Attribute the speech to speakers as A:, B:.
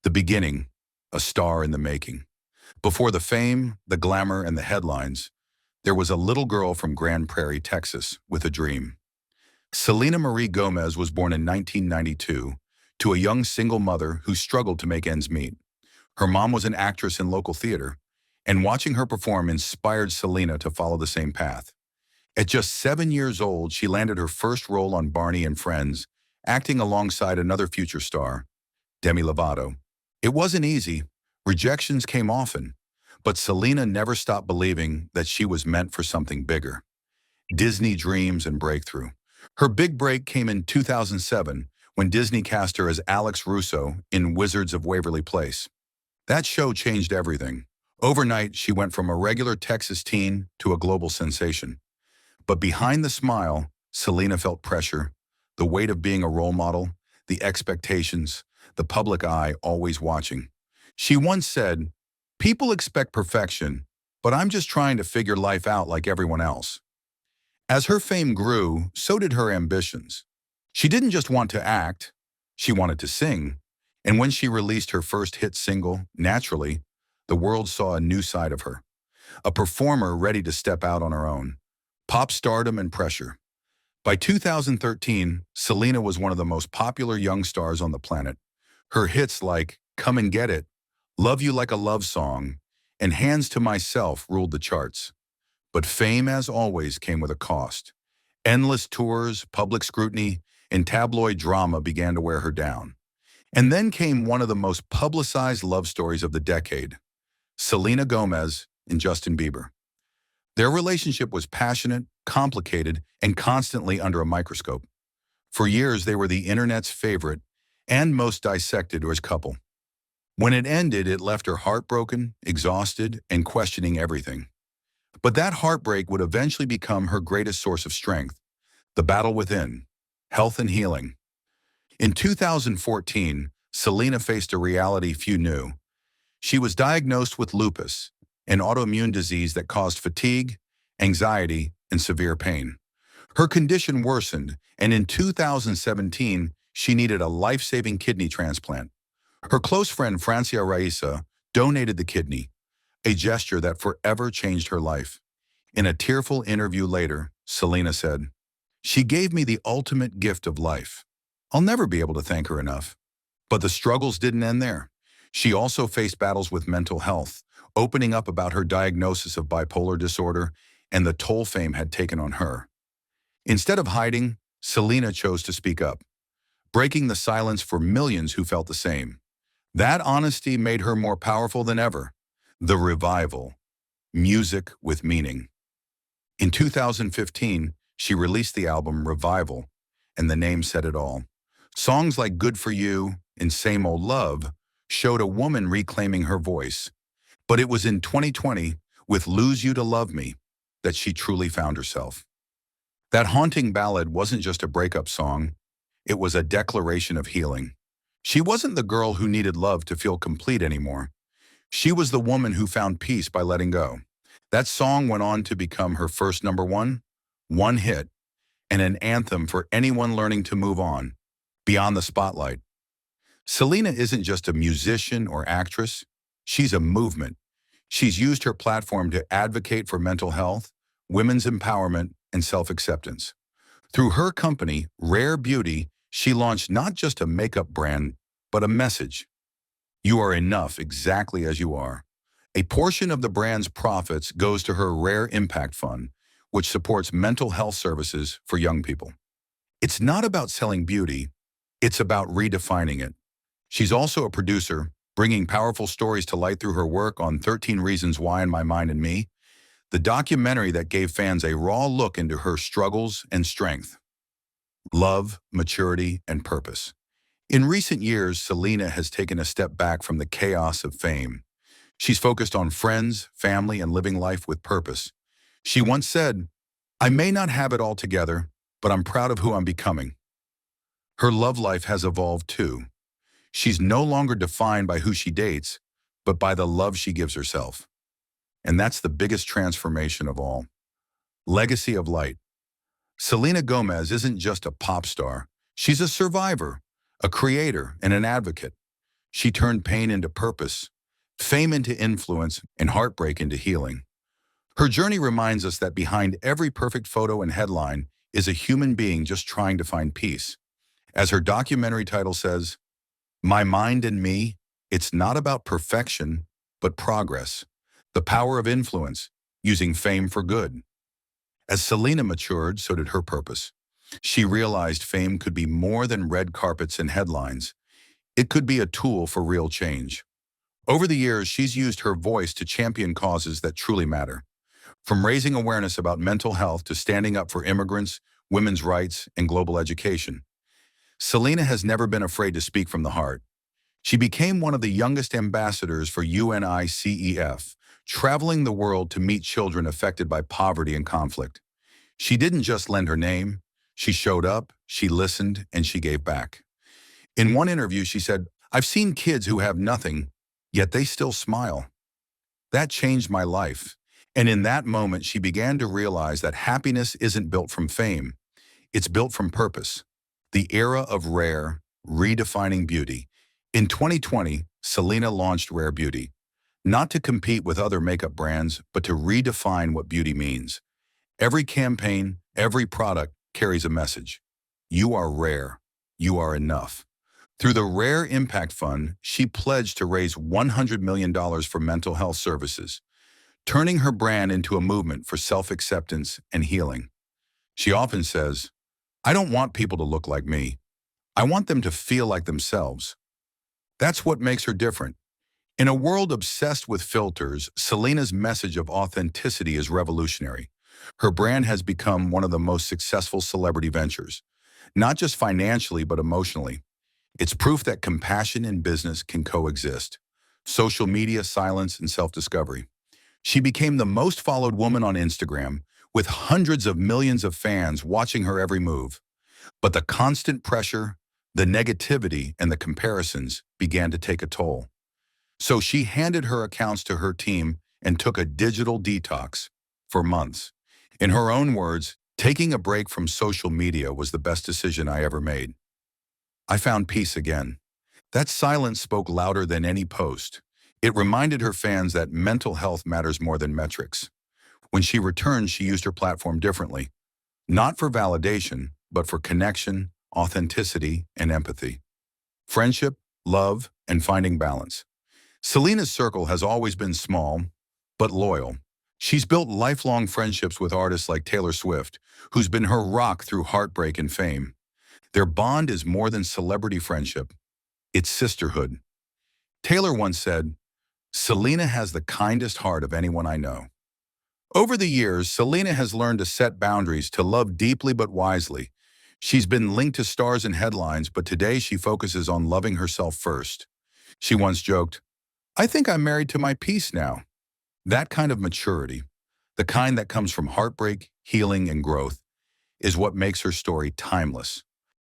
A: The beginning, a star in the making. Before the fame, the glamour, and the headlines, there was a little girl from Grand Prairie, Texas, with a dream. Selena Marie Gomez was born in 1992 to a young single mother who struggled to make ends meet. Her mom was an actress in local theater, and watching her perform inspired Selena to follow the same path. At just 7 years old, she landed her first role on Barney and Friends, acting alongside another future star, Demi Lovato. It wasn't easy. Rejections came often, but Selena never stopped believing that she was meant for something bigger. Disney dreams and breakthrough. Her big break came in 2007 when Disney cast her as Alex Russo in Wizards of Waverly Place. That show changed everything. Overnight, she went from a regular Texas teen to a global sensation. But behind the smile, Selena felt pressure, the weight of being a role model, the expectations, the public eye always watching. She once said, "People expect perfection, but I'm just trying to figure life out like everyone else." As her fame grew, so did her ambitions. She didn't just want to act, she wanted to sing. And when she released her first hit single, Naturally, the world saw a new side of her. A performer ready to step out on her own. Pop stardom and pressure. By 2013, Selena was one of the most popular young stars on the planet. Her hits like Come and Get It, Love You Like a Love Song, and Hands to Myself ruled the charts. But fame, as always, came with a cost. Endless tours, public scrutiny, and tabloid drama began to wear her down. And then came one of the most publicized love stories of the decade, Selena Gomez and Justin Bieber. Their relationship was passionate, complicated, and constantly under a microscope. For years, they were the internet's favorite and most dissected as couple. When it ended, it left her heartbroken, exhausted, and questioning everything. But that heartbreak would eventually become her greatest source of strength, the battle within, health and healing. In 2014, Selena faced a reality few knew. She was diagnosed with lupus, an autoimmune disease that caused fatigue, anxiety, and severe pain. Her condition worsened, and in 2017, she needed a life-saving kidney transplant. Her close friend Francia Raisa donated the kidney, a gesture that forever changed her life. In a tearful interview later, Selena said, "She gave me the ultimate gift of life. I'll never be able to thank her enough." But the struggles didn't end there. She also faced battles with mental health, opening up about her diagnosis of bipolar disorder and the toll fame had taken on her. Instead of hiding, Selena chose to speak up, breaking the silence for millions who felt the same. That honesty made her more powerful than ever. The revival. Music with meaning. In 2015, she released the album Revival, and the name said it all. Songs like Good For You and Same Old Love showed a woman reclaiming her voice. But it was in 2020, with Lose You to Love Me, that she truly found herself. That haunting ballad wasn't just a breakup song, it was a declaration of healing. She wasn't the girl who needed love to feel complete anymore. She was the woman who found peace by letting go. That song went on to become her first number one hit, and an anthem for anyone learning to move on, beyond the spotlight. Selena isn't just a musician or actress, she's a movement. She's used her platform to advocate for mental health, women's empowerment, and self-acceptance. Through her company, Rare Beauty, she launched not just a makeup brand, but a message. You are enough exactly as you are. A portion of the brand's profits goes to her Rare Impact Fund, which supports mental health services for young people. It's not about selling beauty, it's about redefining it. She's also a producer, bringing powerful stories to light through her work on 13 Reasons Why in My Mind and Me, the documentary that gave fans a raw look into her struggles and strength. Love, maturity, and purpose. In recent years, Selena has taken a step back from the chaos of fame. She's focused on friends, family, and living life with purpose. She once said, "I may not have it all together, but I'm proud of who I'm becoming." Her love life has evolved too. She's no longer defined by who she dates, but by the love she gives herself. And that's the biggest transformation of all. Legacy of light. Selena Gomez isn't just a pop star. She's a survivor, a creator, and an advocate. She turned pain into purpose, fame into influence, and heartbreak into healing. Her journey reminds us that behind every perfect photo and headline is a human being just trying to find peace. As her documentary title says, My Mind and Me, it's not about perfection, but progress. The power of influence, using fame for good. As Selena matured, so did her purpose. She realized fame could be more than red carpets and headlines. It could be a tool for real change. Over the years, she's used her voice to champion causes that truly matter. From raising awareness about mental health to standing up for immigrants, women's rights, and global education. Selena has never been afraid to speak from the heart. She became one of the youngest ambassadors for UNICEF, traveling the world to meet children affected by poverty and conflict. She didn't just lend her name, she showed up, she listened, and she gave back. In one interview, she said, I've seen kids who have nothing, yet they still smile. That changed my life. And in that moment, she began to realize that happiness isn't built from fame. It's built from purpose. The era of rare, redefining beauty. In 2020, Selena launched Rare Beauty, not to compete with other makeup brands, but to redefine what beauty means. Every campaign, every product carries a message. You are rare. You are enough. Through the Rare Impact Fund, she pledged to raise $100 million for mental health services, turning her brand into a movement for self-acceptance and healing. She often says, I don't want people to look like me. I want them to feel like themselves. That's what makes her different. In a world obsessed with filters, Selena's message of authenticity is revolutionary. Her brand has become one of the most successful celebrity ventures, not just financially, but emotionally. It's proof that compassion and business can coexist. Social media, silence, and self-discovery. She became the most followed woman on Instagram, with hundreds of millions of fans watching her every move. But the constant pressure, the negativity, and the comparisons began to take a toll. So she handed her accounts to her team and took a digital detox for months. In her own words, taking a break from social media was the best decision I ever made. I found peace again. That silence spoke louder than any post. It reminded her fans that mental health matters more than metrics. When she returned, she used her platform differently, not for validation, but for connection, authenticity, and empathy. Friendship, love, and finding balance. Selena's circle has always been small, but loyal. She's built lifelong friendships with artists like Taylor Swift, who's been her rock through heartbreak and fame. Their bond is more than celebrity friendship. It's sisterhood. Taylor once said, Selena has the kindest heart of anyone I know. Over the years, Selena has learned to set boundaries, to love deeply but wisely. She's been linked to stars and headlines, but today she focuses on loving herself first. She once joked, I think I'm married to my peace now. That kind of maturity, the kind that comes from heartbreak, healing, and growth, is what makes her story timeless.